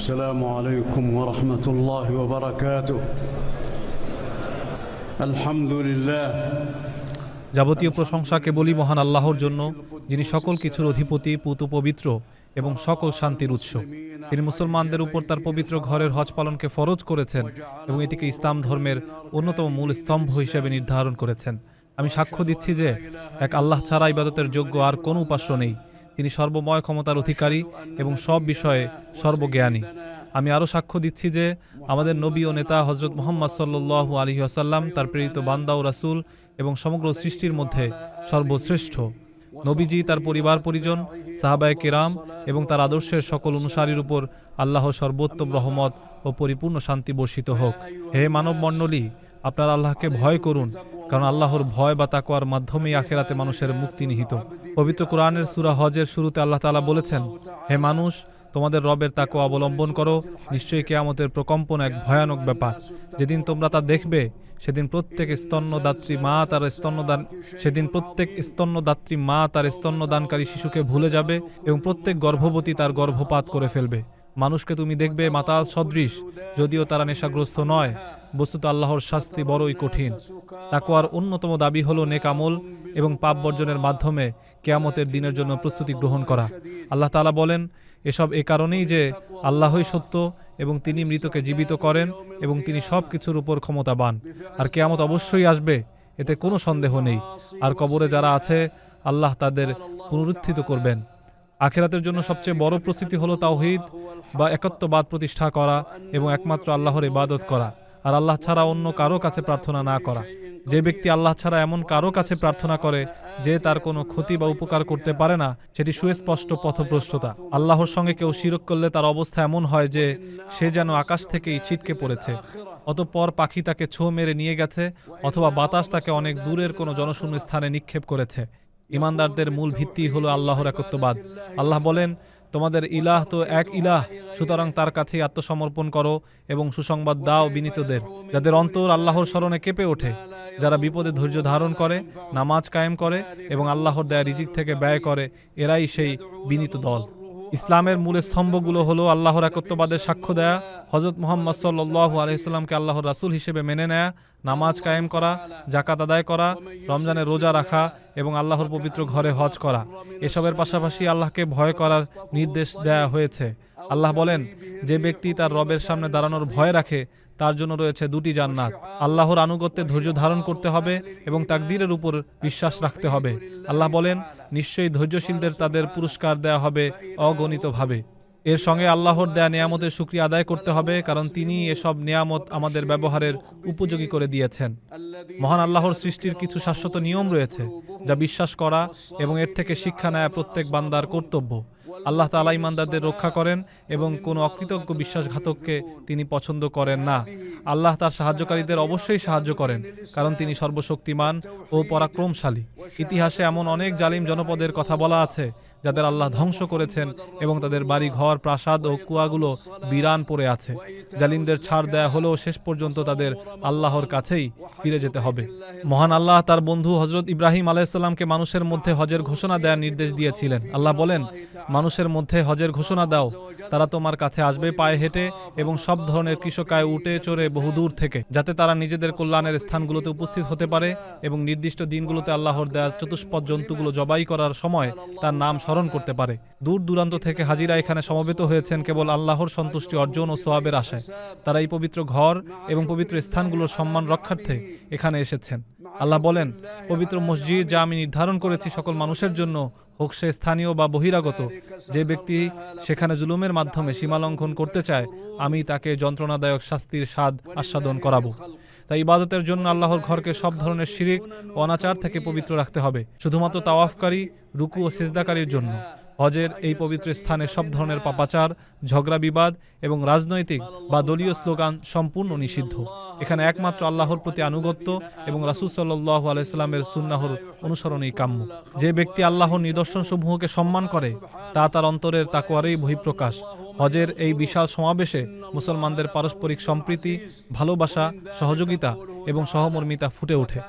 السلام عليكم ورحمة الله وبركاته. الحمد لله. যাবতীয় প্রশংসা কেবলই মহান আল্লাহর জন্য, যিনি সকল কিছুর অধিপতি, পূত পবিত্র এবং সকল শান্তির উৎস। তিনি মুসলমানদের উপর তার পবিত্র ঘরের হজ পালনকে ফরজ করেছেন এবং এটিকে ইসলাম ধর্মের অন্যতম মূল স্তম্ভ হিসেবে নির্ধারণ করেছেন। আমি সাক্ষ্য দিচ্ছি যে এক আল্লাহ ছাড়া ইবাদতের যোগ্য আর কোনো উপাস্য নেই। তিনি সর্বময় ক্ষমতার অধিকারী এবং সব বিষয়ে সর্বজ্ঞানী। আমি আরও সাক্ষ্য দিচ্ছি যে আমাদের নবী ও নেতা হজরত মুহাম্মদ সাল্লাল্লাহু আলাইহি ওয়াসাল্লাম তার প্রেরিত বান্দা ও রাসূল এবং সমগ্র সৃষ্টির মধ্যে সর্বশ্রেষ্ঠ। নবীজি, তার পরিবার পরিজন, সাহাবায়ে কেরাম এবং তার আদর্শের সকল অনুসারীর উপর আল্লাহর সর্বোত্তম রহমত ও পরিপূর্ণ শান্তি বর্ষিত হোক। হে মানব মণ্ডলী, আপনারা আল্লাহকে ভয় করুন, কারণ আল্লাহর ভয় বা তাকওয়ার মাধ্যমেই আখিরাতে মানুষের মুক্তি নিহিত। পবিত্র কোরআনের সূরা হজের শুরুতে আল্লাহ তাআলা বলেছেন, হে মানুষ, তোমাদের রবের তাকওয়া অবলম্বন করো, নিশ্চয়ই কিয়ামতের প্রকম্পন এক ভয়ানক ব্যাপার। যেদিন তোমরা তা দেখবে, সেদিন প্রত্যেক স্তন্যদাত্রী মা তার স্তন্যদানকারী শিশুকে ভুলে যাবে এবং প্রত্যেক গর্ভবতী তার গর্ভপাত করে ফেলবে। মানুষকে তুমি দেখবে মাতাল সদৃশ, যদিও তারা নেশাগ্রস্ত নয়। বস্তুত আল্লাহর শাস্তি বড়ই কঠিন। তাকওয়ার অন্যতম দাবি হলো নেক আমল এবং পাপ বর্জনের মাধ্যমে কিয়ামতের দিনের জন্য প্রস্তুতি গ্রহণ করা। আল্লাহ তাআলা বলেন, এসব এ কারণেই যে আল্লাহই সত্য এবং তিনি মৃতকে জীবিত করেন এবং তিনি সব কিছুর উপর ক্ষমতাবান। আর কিয়ামত অবশ্যই আসবে, এতে কোনো সন্দেহ নেই। আর কবরে যারা আছে, আল্লাহ তাদের পুনরুত্থিত করবেন। আখিরাতের জন্য সবচেয়ে বড় প্রস্তুতি হলো তাওহীদ বা একত্ববাদ প্রতিষ্ঠা করা এবং একমাত্র আল্লাহর ইবাদত করা, আর আল্লাহ ছাড়া অন্য কারো কাছে প্রার্থনা না করা। যে ব্যক্তি আল্লাহ ছাড়া এমন কারো কাছে প্রার্থনা করে যে তার কোনো ক্ষতি বা উপকার করতে পারে না, সেটি সুস্পষ্ট পথভ্রষ্টতা। আল্লাহর সঙ্গে কেউ শিরক করলে তার অবস্থা এমন হয় যে সে যেন আকাশ থেকেই ছিটকে পড়েছে, অতঃপর পাখি তাকে ছোঁ মেরে নিয়ে গেছে, অথবা বাতাস তাকে অনেক দূরের কোনো জনশূন্য স্থানে নিক্ষেপ করেছে। ইমানদারদের মূল ভিত্তি হলো আল্লাহর একত্ববাদ। আল্লাহ বলেন, তোমাদের ইলাহ তো এক ইলাহ, সুতরাং তার কাছেই আত্মসমর্পণ করো এবং সুসংবাদ দাও বিনীতদের, যাদের অন্তর আল্লাহর স্মরণে কেঁপে ওঠে, যারা বিপদে ধৈর্য ধারণ করে, নামাজ কায়েম করে এবং আল্লাহর দেয়া রিজিক থেকে ব্যয় করে, এরাই সেই বিনীত দল। ইসলামের মূল স্তম্ভগুলো হলো আল্লাহর একত্ববাদের সাক্ষ্য দেয়া, হযরত মুহাম্মদ সাল্লাল্লাহু আলাইহি সাল্লামকে আল্লাহর রাসূল হিসেবে মেনে নেয়া, নামাজ কায়েম করা, যাকাত আদায় করা, রমজানের রোজা রাখা এবং আল্লাহর পবিত্র ঘরে হজ করা। এসবের পাশাপাশি আল্লাহকে ভয় করার নির্দেশ দেয়া হয়েছে। আল্লাহ বলেন, যে ব্যক্তি তার রবের সামনে দাঁড়ানোর ভয় রাখে, তার জন্য রয়েছে দুটি জান্নাত। আল্লাহর আনুগত্যে ধৈর্য ধারণ করতে হবে এবং তাকদীরের উপর বিশ্বাস রাখতে হবে। আল্লাহ বলেন, নিশ্চয়ই ধৈর্যশীলদের তাদের পুরস্কার দেয়া হবে অগণিতভাবে। এর সঙ্গে আল্লাহর দেয়া নিয়ামতের শুকরিয়া আদায় করতে হবে, কারণ তিনি এসব নিয়ামত আমাদের ব্যবহারের উপযোগী করে দিয়েছেন। মহান আল্লাহর সৃষ্টির কিছু শাশ্বত নিয়ম রয়েছে, যা বিশ্বাস করা এবং এর থেকে শিক্ষা নেয়া প্রত্যেক বান্দার কর্তব্য। আল্লাহ তাআলা ঈমানদারদের রক্ষা করেন এবং কোনো অকৃতজ্ঞ বিশ্বাসঘাতককে তিনি পছন্দ করেন না। আল্লাহ তার সাহায্যকারীদের অবশ্যই সাহায্য করেন, কারণ তিনি সর্বশক্তিমান ও পরাক্রমশালী। ইতিহাসে এমন অনেক জালিম জনপদের কথা বলা আছে, যাদের আল্লাহ ধ্বংস করেছেন এবং তাদের বাড়ি ঘর, প্রাসাদ ও কুয়াগুলো বিরান পড়ে আছে। জালিমদের ছাড় দেয়া হলেও শেষ পর্যন্ত তাদের আল্লাহর কাছেই ফিরে যেতে হবে। মহান আল্লাহ তার বন্ধু হযরত ইব্রাহিম আলাইহিস সালামকে মানুষের মধ্যে হজের ঘোষণা দেওয়ার নির্দেশ দিয়েছিলেন। আল্লাহ বলেন, মানুষের মধ্যে হজের ঘোষণা দাও, তারা তোমার কাছে আসবে পায়ে হেঁটে এবং সব ধরনের কৃষকায় উটে চড়ে বহুদূর থেকে, যাতে তারা নিজেদের কল্যাণের স্থানগুলোতে উপস্থিত হতে পারে এবং নির্দিষ্ট দিনগুলোতে আল্লাহর দেয়া চতুষ্পদ জন্তুগুলো জবাই করার সময় তার নাম স্মরণ করতে পারে। দূর দূরান্ত থেকে হাজিরা এখানে সমবেত হয়েছেন কেবল আল্লাহর সন্তুষ্টি অর্জন ও সওয়াবের আশায়। তারা এই পবিত্র ঘর এবং পবিত্র স্থানগুলোর সম্মান রক্ষার্থে এখানে এসেছেন। আল্লাহ বলেন, পবিত্র মসজিদ যা আমি নির্ধারণ করেছি সকল মানুষের জন্য, হোক সে স্থানীয় বা বহিরাগত, যে ব্যক্তি সেখানে জুলুমের মাধ্যমে সীমালঙ্ঘন করতে চায়, আমি তাকে যন্ত্রণাদায়ক শাস্তির স্বাদ আস্বাদন করাবো। তাই ইবাদতের জন্য আল্লাহর ঘরকে সব ধরনের শিরিক ও অনাচার থেকে পবিত্র রাখতে হবে, শুধুমাত্র তাওয়াফকারী, রুকু ও সিজদাকারীর জন্য। হজের এই পবিত্র স্থানে সব ধরনের পাপাচার, ঝগড়া বিবাদ এবং রাজনৈতিক বা দলীয় স্লোগান সম্পূর্ণ নিষিদ্ধ। এখানে একমাত্র আল্লাহর প্রতি আনুগত্য এবং রাসূল সাল্লাল্লাহু আলাইহি সাল্লামের সুন্নাহর অনুসরণই কাম্য। যে ব্যক্তি আল্লাহর নিদর্শনসমূহকে সম্মান করে, তা তার অন্তরের তাকওয়ারই বহিঃপ্রকাশ। হজের এই বিশাল সমাবেশে মুসলমানদের পারস্পরিক সম্প্রীতি, ভালোবাসা, সহযোগিতা এবং সহমর্মিতা ফুটে ওঠে।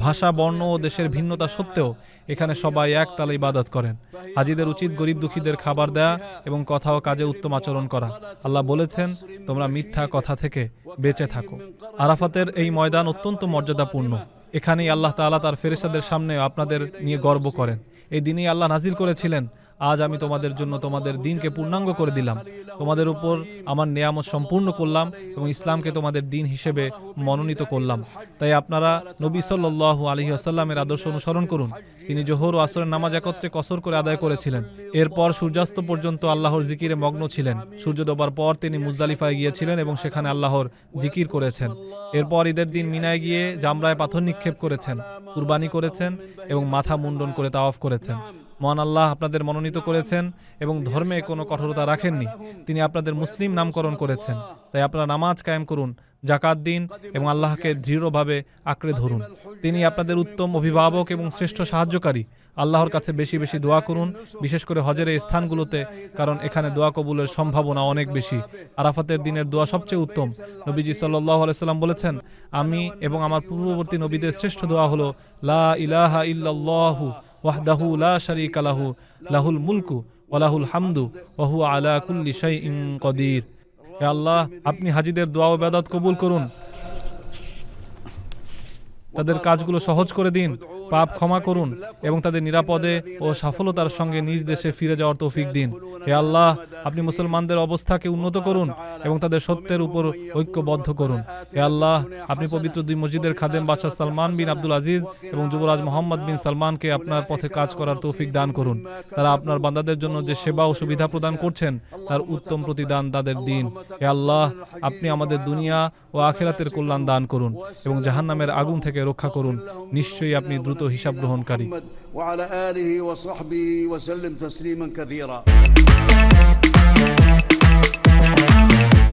ভাষা, বর্ণ ও দেশের ভিন্নতা সত্ত্বেও এখানে সবাই এক তালে ইবাদত করেন। হাজিদের উচিত গরিব দুঃখীদের খাবার দেয়া এবং কথা ও কাজে উত্তম আচরণ করা। আল্লাহ বলেছেন, তোমরা মিথ্যা কথা থেকে বেঁচে থাকো। আরাফাতের এই ময়দান অত্যন্ত মর্যাদাপূর্ণ। এখানেই আল্লাহ তাআলা তার ফেরেশতাদের সামনে আপনাদের নিয়ে গর্ব করেন। এই দিনেই আল্লাহ নাজিল করেছিলেন, আজ আমি তোমাদের জন্য তোমাদের দিনকে পূর্ণাঙ্গ করে দিলাম, তোমাদের উপর আমার নেয়ামত সম্পূর্ণ করলাম এবং ইসলামকে তোমাদের দিন হিসেবে মনোনীত করলাম। তাই আপনারা নবী সাল্লাল্লাহু আলাইহি ওয়াসাল্লামের আদর্শ অনুসরণ করুন। তিনি জোহর ও আসরের নামাজ একত্রে কসর করে আদায় করেছিলেন। এরপর সূর্যাস্ত পর্যন্ত আল্লাহর জিকিরে মগ্ন ছিলেন। সূর্য ডোবার পর তিনি মুজদালিফায় গিয়েছিলেন এবং সেখানে আল্লাহর জিকির করেছেন। এরপর ঈদের দিন মিনায় গিয়ে জামরায় পাথর নিক্ষেপ করেছেন, কুরবানি করেছেন এবং মাথা মুন্ডন করে তাওয়াফ করেছেন। মহান আল্লাহ আপনাদের মনোনীত করেছেন এবং ধর্মে কোনো কঠোরতা রাখেননি। তিনি আপনাদের মুসলিম নামকরণ করেছেন। তাই আপনারা নামাজ কায়েম করুন, জাকাত দিন এবং আল্লাহকে দৃঢ়ভাবে আঁকড়ে ধরুন। তিনি আপনাদের উত্তম অভিভাবক এবং শ্রেষ্ঠ সাহায্যকারী। আল্লাহর কাছে বেশি বেশি দোয়া করুন, বিশেষ করে হজের এই স্থানগুলোতে, কারণ এখানে দোয়া কবুলের সম্ভাবনা অনেক বেশি। আরাফাতের দিনের দোয়া সবচেয়ে উত্তম। নবীজি সাল্লাল্লাহু আলাইহি সাল্লাম বলেছেন, আমি এবং আমার পূর্ববর্তী নবীদের শ্রেষ্ঠ দোয়া হলো লা ইলাহা ইল্লাল্লাহু ওয়াহদাহু লা শারীকা লাহু লাহুল মুলকু ওয়া লাহুল হামদু ওয়া হুয়া আলা কুল্লি শাইইন কাদির। হে আল্লাহ, আপনি হাজীদের দোয়া ও ইবাদত কবুল করুন, তাদের কাজগুলো সহজ করে দিন, পাপ ক্ষমা করুন এবং তাদের নিরাপদে ও সফলতার সঙ্গে নিজ দেশে ফিরে যাওয়ার তৌফিক দিন। হে আল্লাহ, আপনি মুসলমানদের অবস্থাকে উন্নত করুন এবং তাদের সত্যের উপর ঐক্যবদ্ধ করুন। হে আল্লাহ, আপনি পবিত্র দুই মসজিদের খাদেম বাদশাহ সালমান বিন আব্দুল আজিজ এবং যুবরাজ মোহাম্মদ বিন সালমানকে আপনার পথে কাজ করার তৌফিক দান করুন। তারা আপনার বান্দাদের জন্য যে সেবা ও সুবিধা প্রদান করছেন তার উত্তম প্রতিদান তাদের দিন। হে আল্লাহ, আপনি আমাদের দুনিয়া ও আখিরাতের কল্যাণ দান করুন এবং জাহান্নামের আগুন থেকে রক্ষা করুন। নিশ্চয়ই আপনি দ্রুত হিসাব গ্রহণকারী। وعلى آله وصحبه وسلم تسليما كثيرا.